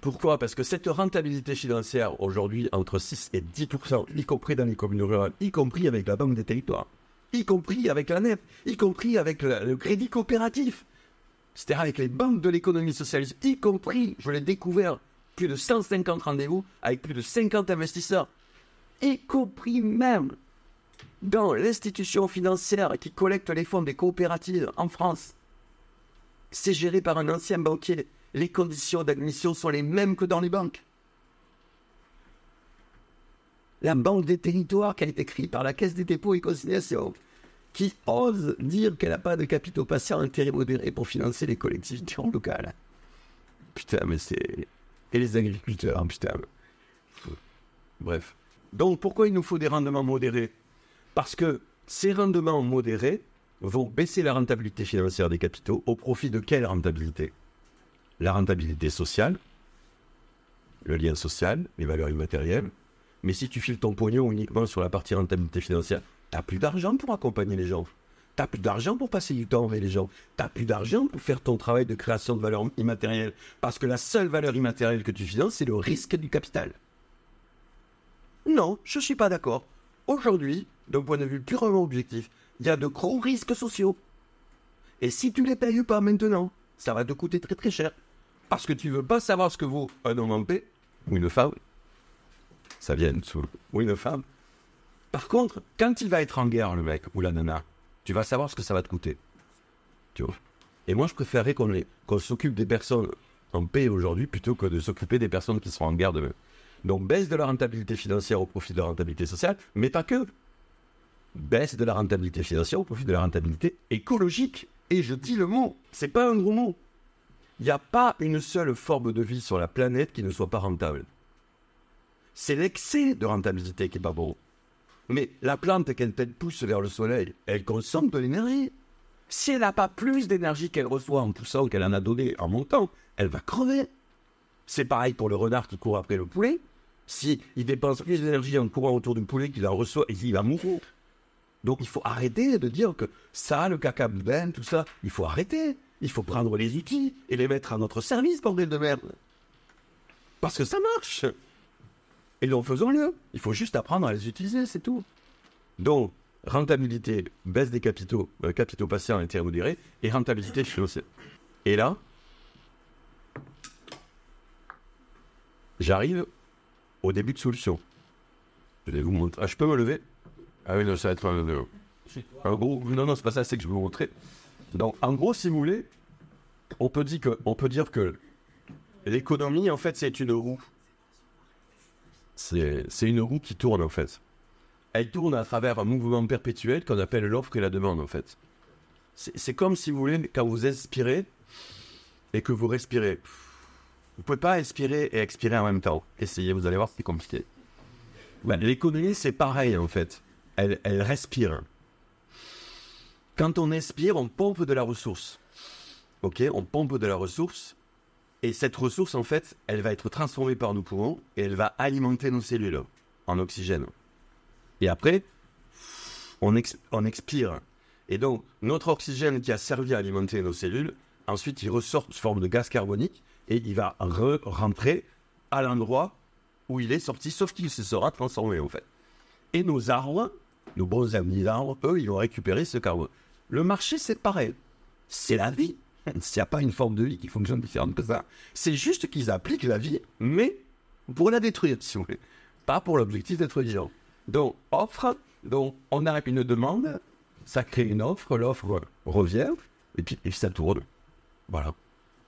A: Pourquoi? Parce que cette rentabilité financière, aujourd'hui, entre 6 et 10%, y compris dans les communes rurales, y compris avec la Banque des Territoires, y compris avec la NEF, y compris avec le crédit coopératif, c'est-à-dire avec les banques de l'économie socialiste, y compris, je l'ai découvert, plus de 150 rendez-vous avec plus de 50 investisseurs, y compris même dans l'institution financière qui collecte les fonds des coopératives en France. C'est géré par un ancien banquier. Les conditions d'admission sont les mêmes que dans les banques. La Banque des Territoires qui a été créée par la Caisse des dépôts et consignations, qui ose dire qu'elle n'a pas de capitaux patients intérêt modéré pour financer les collectivités locales. Putain, mais c'est... Et les agriculteurs, putain. Bref. Donc, pourquoi il nous faut des rendements modérés? Parce que ces rendements modérés vont baisser la rentabilité financière des capitaux au profit de quelle rentabilité? La rentabilité sociale, le lien social, les valeurs immatérielles. Mais si tu files ton pognon uniquement sur la partie rentabilité financière, t'as plus d'argent pour accompagner les gens. T'as plus d'argent pour passer du temps avec les gens. T'as plus d'argent pour faire ton travail de création de valeurs immatérielles. Parce que la seule valeur immatérielle que tu finances, c'est le risque du capital. Non, je ne suis pas d'accord. Aujourd'hui, d'un point de vue purement objectif, il y a de gros risques sociaux. Et si tu ne les payes pas maintenant, ça va te coûter très très cher. parce que tu veux pas savoir ce que vaut un homme en paix, ou une femme, ça vient dessous, ou une femme. Par contre, quand il va être en guerre, le mec, ou la nana, tu vas savoir ce que ça va te coûter. Tu vois. Et moi, je préférerais qu'on s'occupe des personnes en paix aujourd'hui, plutôt que de s'occuper des personnes qui seront en guerre demain. Donc, baisse de la rentabilité financière au profit de la rentabilité sociale, mais pas que. Baisse de la rentabilité financière au profit de la rentabilité écologique. Et je dis le mot, c'est pas un gros mot. Il n'y a pas une seule forme de vie sur la planète qui ne soit pas rentable. C'est l'excès de rentabilité qui est pas bon. Mais la plante, quand elle pousse vers le soleil, elle consomme de l'énergie. Si elle n'a pas plus d'énergie qu'elle reçoit en poussant qu'elle en a donné en montant, elle va crever. C'est pareil pour le renard qui court après le poulet. S'il dépense plus d'énergie en courant autour du poulet qu'il en reçoit, il va mourir. Donc il faut arrêter de dire que ça, le caca ben, tout ça, il faut arrêter. Il faut prendre les outils et les mettre à notre service, bordel de merde. Parce que ça marche. Et donc faisons-le. Il faut juste apprendre à les utiliser, c'est tout. Donc, rentabilité, baisse des capitaux patients et intérêts modérés, et rentabilité financière. Et là, j'arrive au début de solution. Je vais vous montrer. Ah, je peux me lever? Ah oui, non, ça va être un gros... Non, c'est pas ça, c'est que je vais vous montrer. Donc, en gros, si vous voulez, on peut dire que l'économie, en fait, c'est une roue. C'est une roue qui tourne, en fait. Elle tourne à travers un mouvement perpétuel qu'on appelle l'offre et la demande, en fait. C'est comme, si vous voulez, quand vous inspirez et que vous respirez. Vous ne pouvez pas inspirer et expirer en même temps. Essayez, vous allez voir, c'est compliqué. Ben, l'économie, c'est pareil, en fait. Elle respire. Quand on expire, on pompe de la ressource. Ok, on pompe de la ressource. Et cette ressource, en fait, elle va être transformée par nos poumons et elle va alimenter nos cellules en oxygène. Et après, on expire. Et donc, notre oxygène qui a servi à alimenter nos cellules, ensuite, il ressort sous forme de gaz carbonique et il va rentrer à l'endroit où il est sorti, sauf qu'il se sera transformé, en fait. Et nos arbres, nos bons amis arbres, eux, ils vont récupérer ce carbone. Le marché, c'est pareil. C'est la vie. Il n'y a pas une forme de vie qui fonctionne différente que ça. C'est juste qu'ils appliquent la vie, mais pour la détruire, si vous voulez. Pas pour l'objectif d'être vivant. Donc, offre, donc on a une demande, ça crée une offre, l'offre revient, et puis ça tourne. Voilà.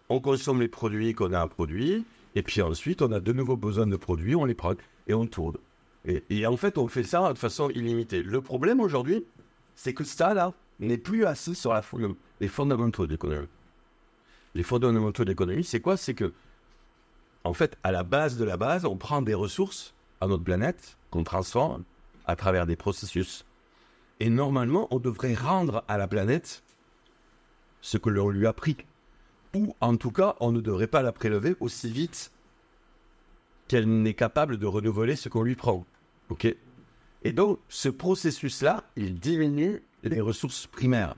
A: On consomme les produits qu'on a à produire, et puis ensuite, on a de nouveaux besoins de produits, on les prend, et on tourne. Et en fait, on fait ça de façon illimitée. Le problème aujourd'hui, c'est que ça, là, n'est plus assis sur les fondamentaux de l'économie. Les fondamentaux de l'économie, c'est quoi? C'est que, en fait, à la base de la base, on prend des ressources à notre planète qu'on transforme à travers des processus. Et normalement, on devrait rendre à la planète ce que l'on lui a pris. Ou, en tout cas, on ne devrait pas la prélever aussi vite qu'elle n'est capable de renouveler ce qu'on lui prend. Ok? Et donc, ce processus-là, il diminue les ressources primaires.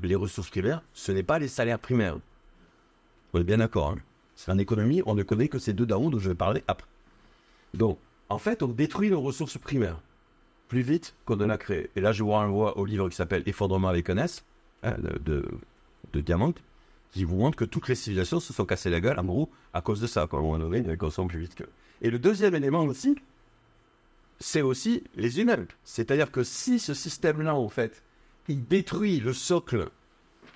A: Les ressources primaires, ce n'est pas les salaires primaires. On est bien d'accord. Hein? En économie, on ne connaît que ces deux d'en haut dont je vais parler après. Donc, en fait, on détruit nos ressources primaires plus vite qu'on ne l'a créé. Et là, je vous renvoie au livre qui s'appelle Effondrement avec un S, hein, de Diamant, qui vous montre que toutes les civilisations se sont cassées la gueule, en gros, à cause de ça. Quand on donné, elles consomment plus vite que... Et le deuxième élément aussi, c'est aussi les humains. C'est-à-dire que si ce système-là, en fait, il détruit le socle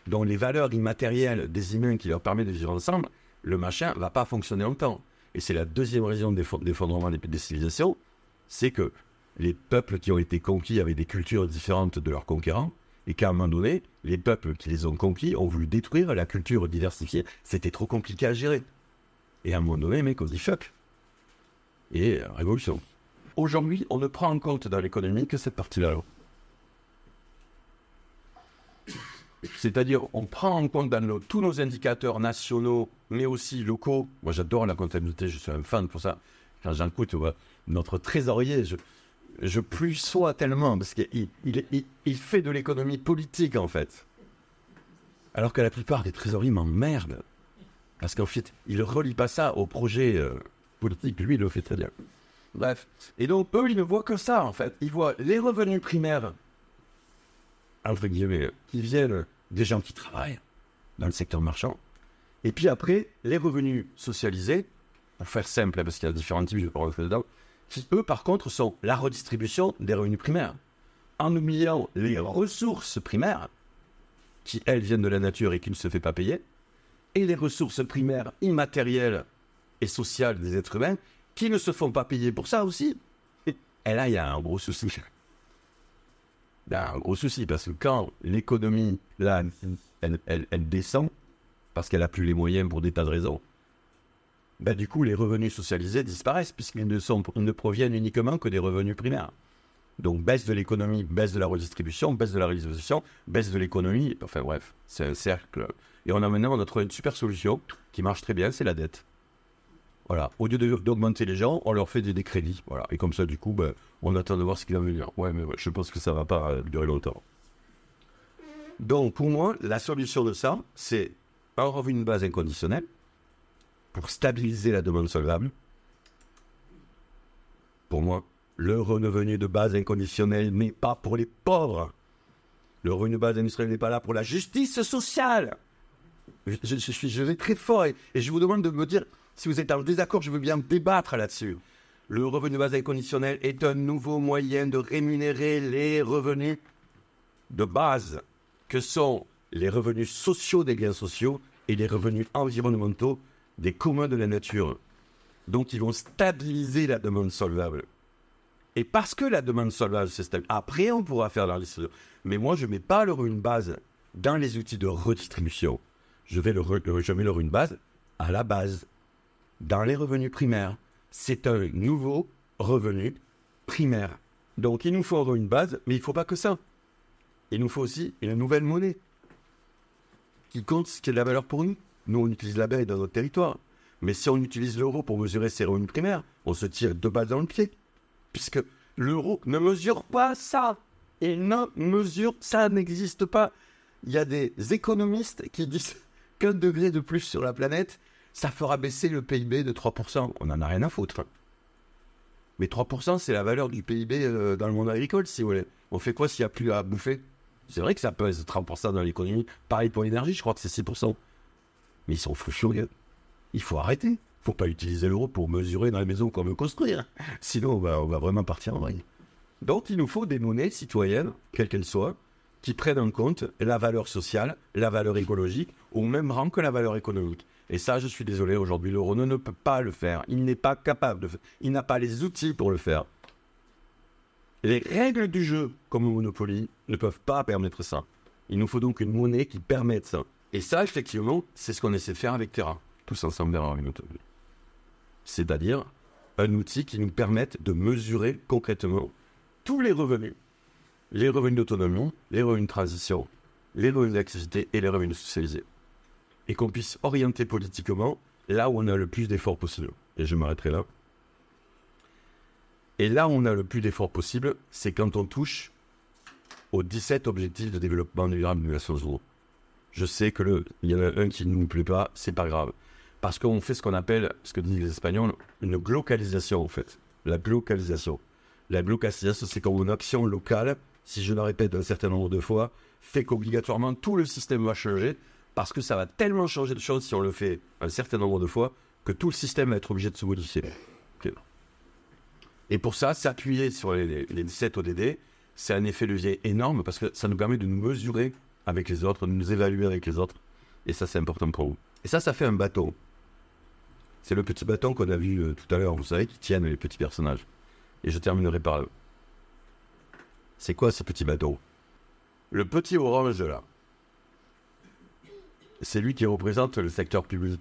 A: dont les valeurs immatérielles des humains qui leur permettent de vivre ensemble, le machin ne va pas fonctionner longtemps. Et c'est la deuxième raison d'effondrement des civilisations, c'est que les peuples qui ont été conquis avaient des cultures différentes de leurs conquérants, et qu'à un moment donné, les peuples qui les ont conquis ont voulu détruire la culture diversifiée. C'était trop compliqué à gérer. Et à un moment donné, mec, on dit fuck. Et révolution. Aujourd'hui, on ne prend en compte dans l'économie que cette partie-là. C'est-à-dire, on prend en compte dans tous nos indicateurs nationaux, mais aussi locaux. Moi, j'adore la comptabilité, je suis un fan pour ça. Quand j'écoute notre trésorier, je plus sois tellement, parce qu'il fait de l'économie politique, en fait. Alors que la plupart des trésoriers m'emmerdent. Parce qu'en fait, il ne relie pas ça au projet politique. Lui, il le fait très bien. Bref. Et donc, eux, ils ne voient que ça, en fait. Ils voient les revenus primaires, entre guillemets, qui viennent des gens qui travaillent dans le secteur marchand. Et puis après, les revenus socialisés, pour faire simple, parce qu'il y a différents types, je ne vais pas rentrer dedans, qui eux, par contre, sont la redistribution des revenus primaires. En oubliant les ressources primaires, qui, elles, viennent de la nature et qui ne se fait pas payer, et les ressources primaires immatérielles et sociales des êtres humains, qui ne se font pas payer pour ça aussi. Et là, il y a un gros souci. Il y a un gros souci, parce que quand l'économie, là, elle descend, parce qu'elle n'a plus les moyens pour des tas de raisons, ben, du coup, les revenus socialisés disparaissent, puisqu'ils ne proviennent uniquement que des revenus primaires. Donc, baisse de l'économie, baisse de la redistribution, baisse de la redistribution, baisse de l'économie, enfin bref, c'est un cercle. Et on a trouvé une super solution qui marche très bien, c'est la dette. Voilà, au lieu d'augmenter les gens, on leur fait des crédits. Voilà. Et comme ça, du coup, ben, on attend de voir ce qui va venir. Ouais, mais ouais, je pense que ça ne va pas durer longtemps. Donc, pour moi, la solution de ça, c'est un revenu de base inconditionnel pour stabiliser la demande solvable. Pour moi, le revenu de base inconditionnel n'est pas pour les pauvres. Le revenu de base inconditionnel n'est pas là pour la justice sociale. Je vais très fort et je vous demande de me dire... Si vous êtes en désaccord, je veux bien débattre là-dessus. Le revenu de base inconditionnel est un nouveau moyen de rémunérer les revenus de base, que sont les revenus sociaux des biens sociaux et les revenus environnementaux des communs de la nature. Donc, ils vont stabiliser la demande solvable. Et parce que la demande solvable c'est stable, après, on pourra faire la redistribution. Mais moi, je ne mets pas le revenu de base dans les outils de redistribution. Je mets le revenu de base à la base. Dans les revenus primaires, c'est un nouveau revenu primaire. Donc, il nous faut un revenu de base, mais il ne faut pas que ça. Il nous faut aussi une nouvelle monnaie qui compte ce qui est de la valeur pour nous. Nous, on utilise la baie dans notre territoire. Mais si on utilise l'euro pour mesurer ses revenus primaires, on se tire 2 balles dans le pied. Puisque l'euro ne mesure pas ça. Ça n'existe pas. Il y a des économistes qui disent qu'un degré de plus sur la planète, ça fera baisser le PIB de 3%. On n'en a rien à foutre. Mais 3%, c'est la valeur du PIB dans le monde agricole, si vous voulez. On fait quoi s'il n'y a plus à bouffer? C'est vrai que ça pèse 30% dans l'économie. Pareil pour l'énergie, je crois que c'est 6%. Mais ils sont furieux. Il faut arrêter. Il ne faut pas utiliser l'euro pour mesurer dans les maisons qu'on veut construire. Sinon, on va vraiment partir en vrille. Donc, il nous faut des monnaies citoyennes, quelles qu'elles soient, qui prennent en compte la valeur sociale, la valeur écologique, au même rang que la valeur économique. Et ça, je suis désolé, aujourd'hui, l'euro ne peut pas le faire. Il n'est pas capable de faire. Il n'a pas les outils pour le faire. Les règles du jeu, comme au Monopoly, ne peuvent pas permettre ça. Il nous faut donc une monnaie qui permette ça. Et ça, effectivement, c'est ce qu'on essaie de faire avec Terra. Tous ensemble vers un Monopoly. C'est-à-dire un outil qui nous permette de mesurer concrètement tous les revenus. Les revenus d'autonomie, les revenus de transition, les revenus d'activité et les revenus socialisés. Et qu'on puisse orienter politiquement là où on a le plus d'efforts possible. Et je m'arrêterai là. Et là où on a le plus d'efforts possible, c'est quand on touche aux 17 objectifs de développement durable de Nations Unies. Je sais qu'il y en a un qui ne nous plaît pas, c'est pas grave. Parce qu'on fait ce qu'on appelle, ce que disent les Espagnols, une glocalisation en fait. La glocalisation. La glocalisation, c'est quand une action locale, si je le répète un certain nombre de fois, fait qu'obligatoirement tout le système va changer. Parce que ça va tellement changer de choses si on le fait un certain nombre de fois que tout le système va être obligé de se modifier. Okay. Et pour ça, s'appuyer sur les 17 ODD, c'est un effet levier énorme parce que ça nous permet de nous mesurer avec les autres, de nous évaluer avec les autres. Et ça, c'est important pour vous. Et ça fait un bâton. C'est le petit bâton qu'on a vu tout à l'heure, vous savez, qui tiennent les petits personnages. Et je terminerai par là. C'est quoi ce petit bâton? Le petit orange là. C'est lui qui représente le secteur public.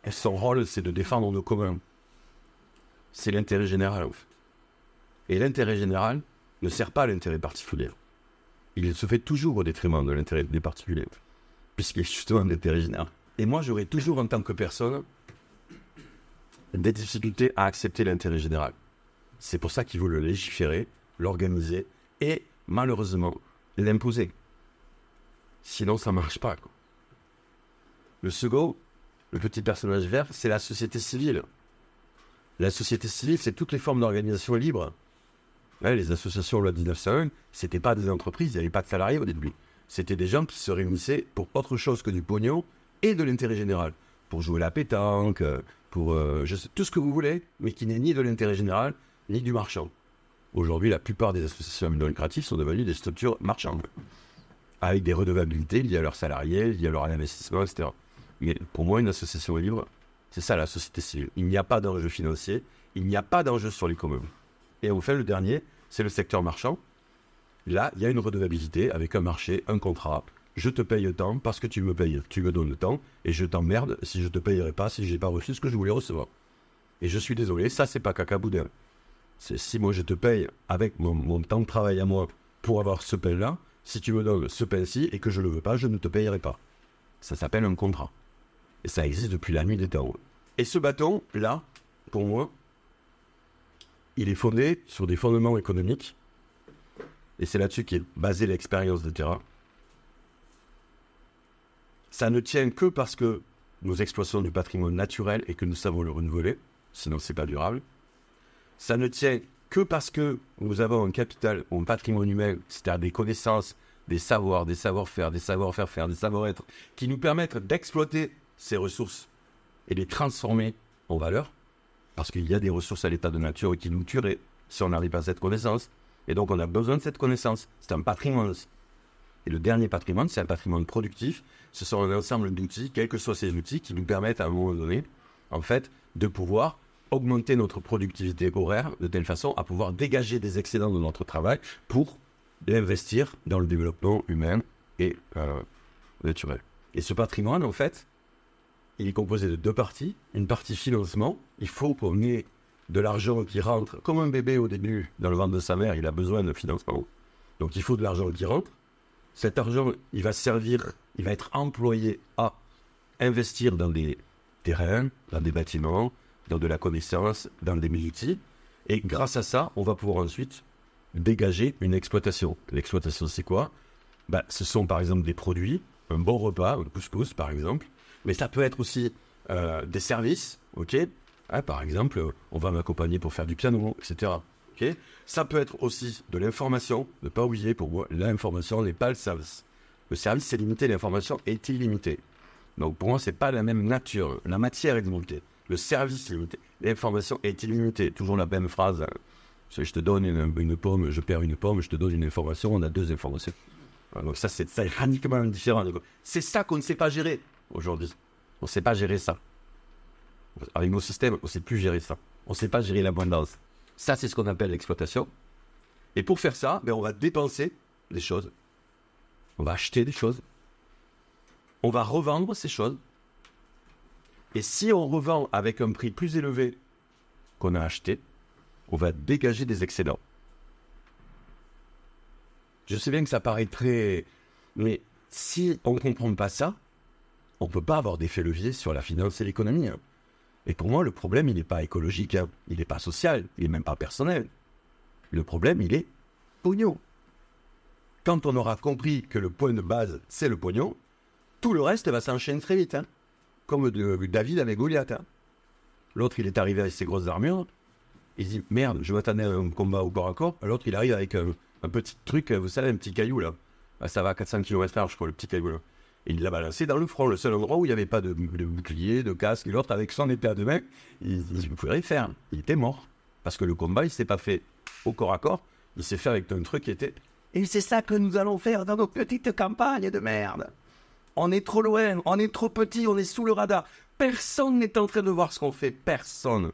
A: Et son rôle, c'est de défendre nos communs. C'est l'intérêt général, en fait. Et l'intérêt général ne sert pas à l'intérêt particulier. Il se fait toujours au détriment de l'intérêt des particuliers, puisqu'il est justement l'intérêt général. Et moi, j'aurai toujours, en tant que personne, des difficultés à accepter l'intérêt général. C'est pour ça qu'il faut le légiférer, l'organiser et, malheureusement, l'imposer. Sinon, ça ne marche pas, quoi. Le second, le petit personnage vert, c'est la société civile. La société civile, c'est toutes les formes d'organisation libre. Ouais, les associations loi 1901, ce n'étaient pas des entreprises, il n'y avait pas de salariés au début. C'était des gens qui se réunissaient pour autre chose que du pognon et de l'intérêt général. Pour jouer la pétanque, pour tout ce que vous voulez, mais qui n'est ni de l'intérêt général, ni du marchand. Aujourd'hui, la plupart des associations non lucratives sont devenues des structures marchandes, avec des redevabilités liées à leurs salariés, liées à leur investissement, etc. Mais pour moi, une association libre, c'est ça la société civile. Il n'y a pas d'enjeu financier, il n'y a pas d'enjeu sur les communs. Et enfin, le dernier, c'est le secteur marchand. Là, il y a une redevabilité avec un marché, un contrat. Je te paye tant parce que tu me payes, tu me donnes le temps, et je t'emmerde si je te payerai pas, si j'ai pas reçu ce que je voulais recevoir. Et je suis désolé, ça c'est pas cacaboudin. C'est si moi je te paye avec mon temps de travail à moi pour avoir ce pain-là, si tu me donnes ce pain-ci et que je le veux pas, je ne te payerai pas. Ça s'appelle un contrat. Et ça existe depuis la nuit des temps. Et ce bâton, là, pour moi, il est fondé sur des fondements économiques. Et c'est là-dessus qu'est basée l'expérience de terrain. Ça ne tient que parce que nous exploitons du patrimoine naturel et que nous savons le renouveler, sinon c'est pas durable. Ça ne tient que parce que nous avons un capital, un patrimoine humain, c'est-à-dire des connaissances, des savoirs, des savoir-faire, des savoir-faire, des savoir-être, qui nous permettent d'exploiter ces ressources et les transformer en valeur, parce qu'il y a des ressources à l'état de nature qui nous tueraient si on n'arrive pas à cette connaissance. Et donc on a besoin de cette connaissance. C'est un patrimoine aussi. Et le dernier patrimoine, c'est un patrimoine productif. Ce sont un ensemble d'outils, quels que soient ces outils, qui nous permettent à un moment donné, en fait, de pouvoir augmenter notre productivité horaire de telle façon à pouvoir dégager des excédents de notre travail pour l'investir dans le développement humain et naturel. Et ce patrimoine, en fait, il est composé de deux parties. Une partie financement. Il faut qu'on ait de l'argent qui rentre. Comme un bébé au début, dans le ventre de sa mère, il a besoin de financement. Donc il faut de l'argent qui rentre. Cet argent, il va servir, il va être employé à investir dans des terrains, dans des bâtiments, dans de la connaissance, dans des outils. Et grâce à ça, on va pouvoir ensuite dégager une exploitation. L'exploitation, c'est quoi? Ce sont par exemple des produits, un bon repas, un couscous par exemple, mais ça peut être aussi des services, ok? Par exemple, on va m'accompagner pour faire du piano, etc. Okay, ça peut être aussi de l'information. Ne pas oublier, pour moi, l'information n'est pas le service. Le service, c'est limité, l'information est illimitée. Donc pour moi, c'est pas la même nature. La matière est limitée. Le service est limité. L'information est illimitée. Toujours la même phrase. Hein. Je te donne une pomme, je perds une pomme, je te donne une information, on a deux informations. Donc ça, c'est radicalement différent. C'est ça qu'on ne sait pas gérer aujourd'hui. On ne sait pas gérer ça. Avec nos systèmes, on ne sait plus gérer ça. On ne sait pas gérer l'abondance. Ça, c'est ce qu'on appelle l'exploitation. Et pour faire ça, on va dépenser des choses. On va acheter des choses. On va revendre ces choses. Et si on revend avec un prix plus élevé qu'on a acheté, on va dégager des excédents. Je sais bien que ça paraît très... Mais si on ne comprend pas ça, on ne peut pas avoir d'effet levier sur la finance et l'économie. Hein. Et pour moi, le problème, il n'est pas écologique, hein. Il n'est pas social, il n'est même pas personnel. Le problème, il est pognon. Quand on aura compris que le point de base, c'est le pognon, tout le reste va s'enchaîner très vite. Hein. Comme David avec Goliath. Hein. L'autre, il est arrivé avec ses grosses armures. Il dit, merde, je m'attendais à un combat au corps à corps. L'autre, il arrive avec un petit truc, vous savez, un petit caillou, là. Ça va à 400 km/h, je crois, le petit caillou, là. Et il l'a balancé dans le front, le seul endroit où il n'y avait pas de bouclier, de casque. Et l'autre, avec son épée à deux mains, il ne pouvait rien faire. Il était mort. Parce que le combat, il ne s'est pas fait au corps à corps. Il s'est fait avec un truc qui était... Et c'est ça que nous allons faire dans nos petites campagnes de merde. On est trop loin, on est trop petit, on est sous le radar. Personne n'est en train de voir ce qu'on fait. Personne.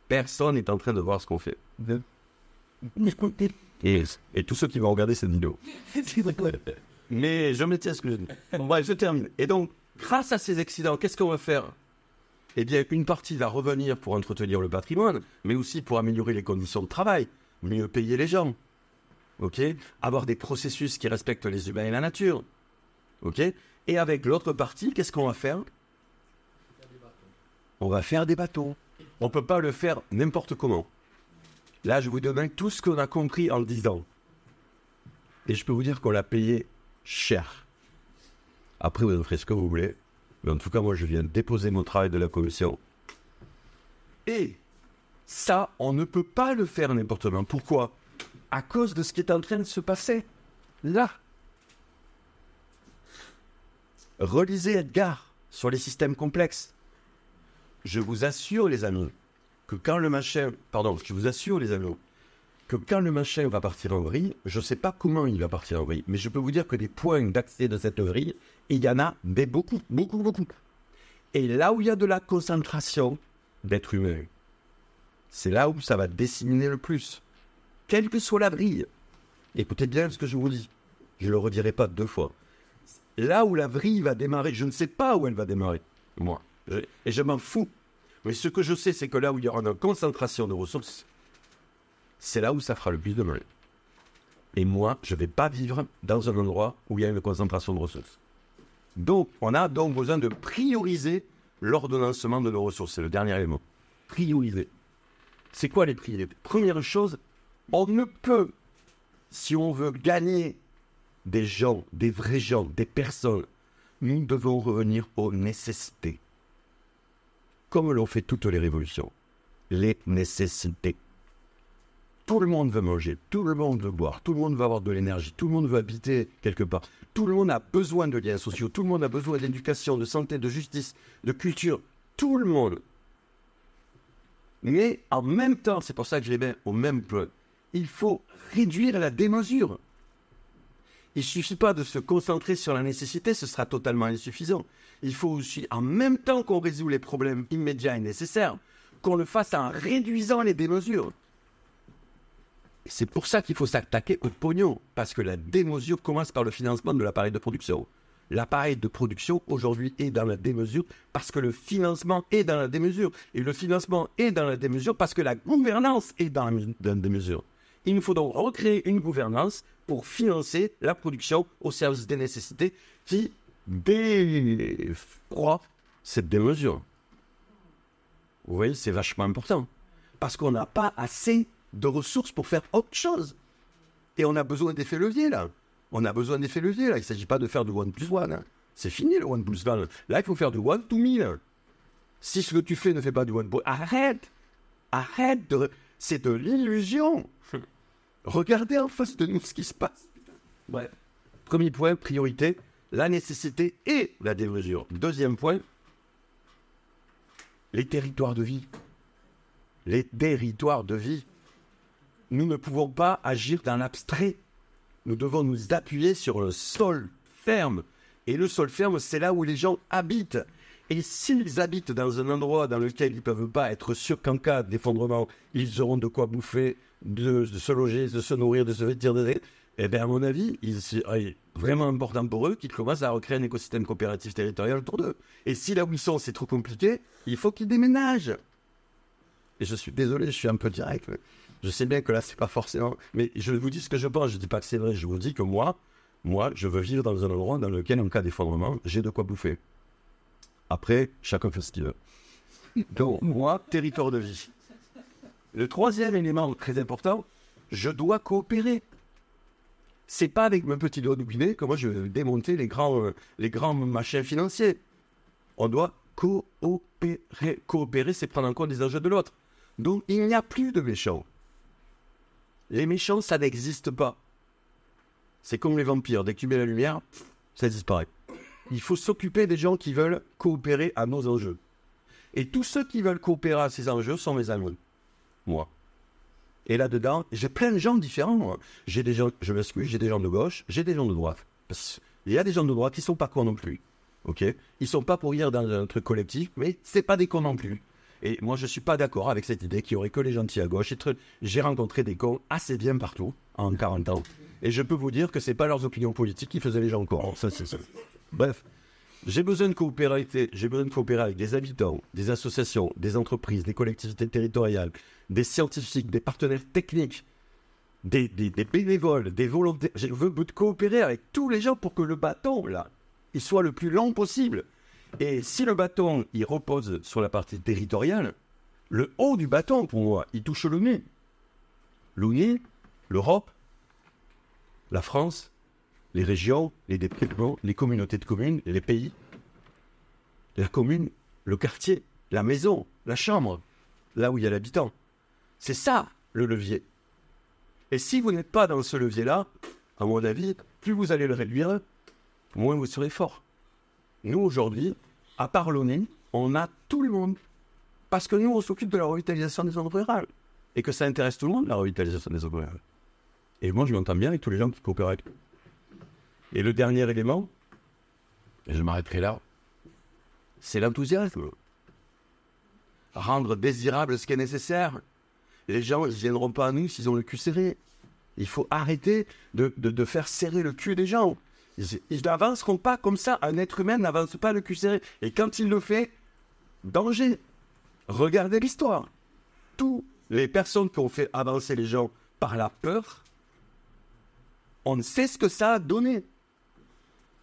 A: Personne n'est en train de voir ce qu'on fait. Et tous ceux qui vont regarder cette vidéo. Mais je me tiens à ce que je dis. Bref, je termine. Et donc, grâce à ces accidents, qu'est-ce qu'on va faire? Eh bien, une partie va revenir pour entretenir le patrimoine, mais aussi pour améliorer les conditions de travail, mieux payer les gens. Ok? Avoir des processus qui respectent les humains et la nature. Ok? Et avec l'autre partie, qu'est-ce qu'on va faire? On va faire des bateaux. On ne peut pas le faire n'importe comment. Là, je vous donne tout ce qu'on a compris en 10 ans. Et je peux vous dire qu'on l'a payé cher. Après, vous en ferez ce que vous voulez. Mais en tout cas, moi, je viens de déposer mon travail de la commission. Et ça, on ne peut pas le faire n'importe comment. Pourquoi? À cause de ce qui est en train de se passer là. Relisez Edgar. sur les systèmes complexes. Je vous assure, les amis, que quand le machin... Pardon, je vous assure, les amis, que quand le machin va partir en vrille, je ne sais pas comment il va partir en vrille, mais je peux vous dire que des points d'accès de cette vrille, il y en a beaucoup. Et là où il y a de la concentration d'êtres humains, c'est là où ça va disséminer le plus. Quelle que soit la vrille. Écoutez bien ce que je vous dis. Je ne le redirai pas 2 fois. Là où la vrille va démarrer, je ne sais pas où elle va démarrer, moi. Et je m'en fous. Mais ce que je sais, c'est que là où il y aura une concentration de ressources, c'est là où ça fera le plus de mal. Et moi, je ne vais pas vivre dans un endroit où il y a une concentration de ressources. Donc, on a donc besoin de prioriser l'ordonnancement de nos ressources. C'est le dernier élément. Prioriser. C'est quoi les priorités? Première chose, on ne peut, si on veut gagner des gens, des vrais gens, des personnes, nous devons revenir aux nécessités. Comme l'ont fait toutes les révolutions. Les nécessités. Tout le monde veut manger, tout le monde veut boire, tout le monde veut avoir de l'énergie, tout le monde veut habiter quelque part. Tout le monde a besoin de liens sociaux, tout le monde a besoin d'éducation, de santé, de justice, de culture. Tout le monde. Mais en même temps, c'est pour ça que je les mets au même point, il faut réduire la démesure. Il ne suffit pas de se concentrer sur la nécessité, ce sera totalement insuffisant. Il faut aussi, en même temps qu'on résout les problèmes immédiats et nécessaires, qu'on le fasse en réduisant les démesures. C'est pour ça qu'il faut s'attaquer au pognon, parce que la démesure commence par le financement de l'appareil de production. L'appareil de production, aujourd'hui, est dans la démesure parce que le financement est dans la démesure. Et le financement est dans la démesure parce que la gouvernance est dans la démesure. Il nous faut donc recréer une gouvernance pour financer la production au service des nécessités qui défroie cette démesure. Vous voyez, c'est vachement important. Parce qu'on n'a pas assez de ressources pour faire autre chose. Et on a besoin d'effets leviers, là. On a besoin d'effets leviers, là. Il ne s'agit pas de faire du 1+1. Hein. C'est fini, le 1+1. Là, il faut faire du 1 to 1000. Si ce que tu fais ne fait pas du 1 to... Arrête. C'est de l'illusion. Regardez en face de nous ce qui se passe. Bref. Premier point, priorité, la nécessité et la démesure. Deuxième point, les territoires de vie. Les territoires de vie. Nous ne pouvons pas agir dans l'abstrait. Nous devons nous appuyer sur le sol ferme. Et le sol ferme, c'est là où les gens habitent. Et s'ils habitent dans un endroit dans lequel ils ne peuvent pas être sûrs qu'en cas d'effondrement, ils auront de quoi bouffer, de se loger, de se nourrir, de se vêtir, eh bien, à mon avis, il est vraiment important pour eux qu'ils commencent à recréer un écosystème coopératif territorial autour d'eux. Et si là où ils sont, c'est trop compliqué, il faut qu'ils déménagent. Et je suis désolé, je suis un peu direct. Je sais bien que là, c'est pas forcément... Mais je vous dis ce que je pense, je ne dis pas que c'est vrai. Je vous dis que moi, je veux vivre dans un endroit dans lequel, en cas d'effondrement, j'ai de quoi bouffer. Après, chacun fait ce qu'il veut. Donc, moi, territoire de vie. Le troisième élément très important, je dois coopérer. C'est pas avec mon petit doigt doubiné que moi je vais démonter les grands machins financiers. On doit coopérer. Coopérer, c'est prendre en compte les enjeux de l'autre. Donc, il n'y a plus de méchants. Les méchants, ça n'existe pas. C'est comme les vampires. Dès que tu mets la lumière, ça disparaît. Il faut s'occuper des gens qui veulent coopérer à nos enjeux. Et tous ceux qui veulent coopérer à ces enjeux sont mes amis. Moi. Et là-dedans, j'ai plein de gens différents. J'ai des gens, je m'excuse, j'ai des gens de gauche, j'ai des gens de droite. Parce qu'il y a des gens de droite qui ne sont pas cons non plus. Ok? Ils ne sont pas pour rire dans un truc collectif, mais c'est pas des cons non plus. Et moi, je ne suis pas d'accord avec cette idée qu'il n'y aurait que les gentils à gauche. J'ai rencontré des cons assez bien partout, en 40 ans. Et je peux vous dire que ce n'est pas leurs opinions politiques qui faisaient les gens cons. Ça, c'est ça. Bref, j'ai besoin de coopérer avec des habitants, des associations, des entreprises, des collectivités territoriales, des scientifiques, des partenaires techniques, des bénévoles, des volontaires. Je veux coopérer avec tous les gens pour que le bâton, là, il soit le plus long possible. Et si le bâton, il repose sur la partie territoriale, le haut du bâton, pour moi, il touche le nez. Le nez, l'Europe, la France, les régions, les départements, les communautés de communes, les pays, la commune, le quartier, la maison, la chambre, là où il y a l'habitant. C'est ça, le levier. Et si vous n'êtes pas dans ce levier-là, à mon avis, plus vous allez le réduire, moins vous serez fort. Nous, aujourd'hui, à part l'ONU, on a tout le monde. Parce que nous, on s'occupe de la revitalisation des zones rurales. Et que ça intéresse tout le monde, la revitalisation des zones rurales. Et moi, je m'entends bien avec tous les gens qui coopèrent avec nous. Et le dernier élément, et je m'arrêterai là, c'est l'enthousiasme. Rendre désirable ce qui est nécessaire. Les gens ne viendront pas à nous s'ils ont le cul serré. Il faut arrêter de faire serrer le cul des gens. Ils n'avanceront pas comme ça. Un être humain n'avance pas le cul serré. Et quand il le fait, danger. Regardez l'histoire. Toutes les personnes qui ont fait avancer les gens par la peur, on sait ce que ça a donné.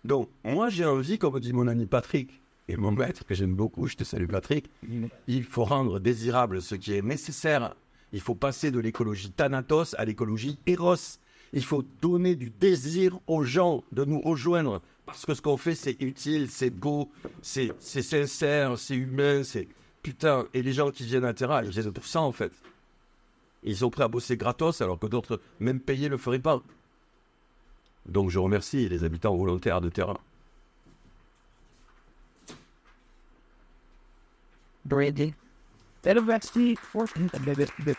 A: Donc, moi, j'ai envie, comme dit mon ami Patrick, et mon maître, que j'aime beaucoup, je te salue Patrick, il faut rendre désirable ce qui est nécessaire. Il faut passer de l'écologie Thanatos à l'écologie Eros. Il faut donner du désir aux gens de nous rejoindre. Parce que ce qu'on fait, c'est utile, c'est beau, c'est sincère, c'est humain, c'est... Putain, et les gens qui viennent à Terra, ils viennent pour ça, en fait. Ils sont prêts à bosser gratos, alors que d'autres, même payés, ne le feraient pas. Donc je remercie les habitants volontaires de Terra.
B: Brady. That eventually forced him to be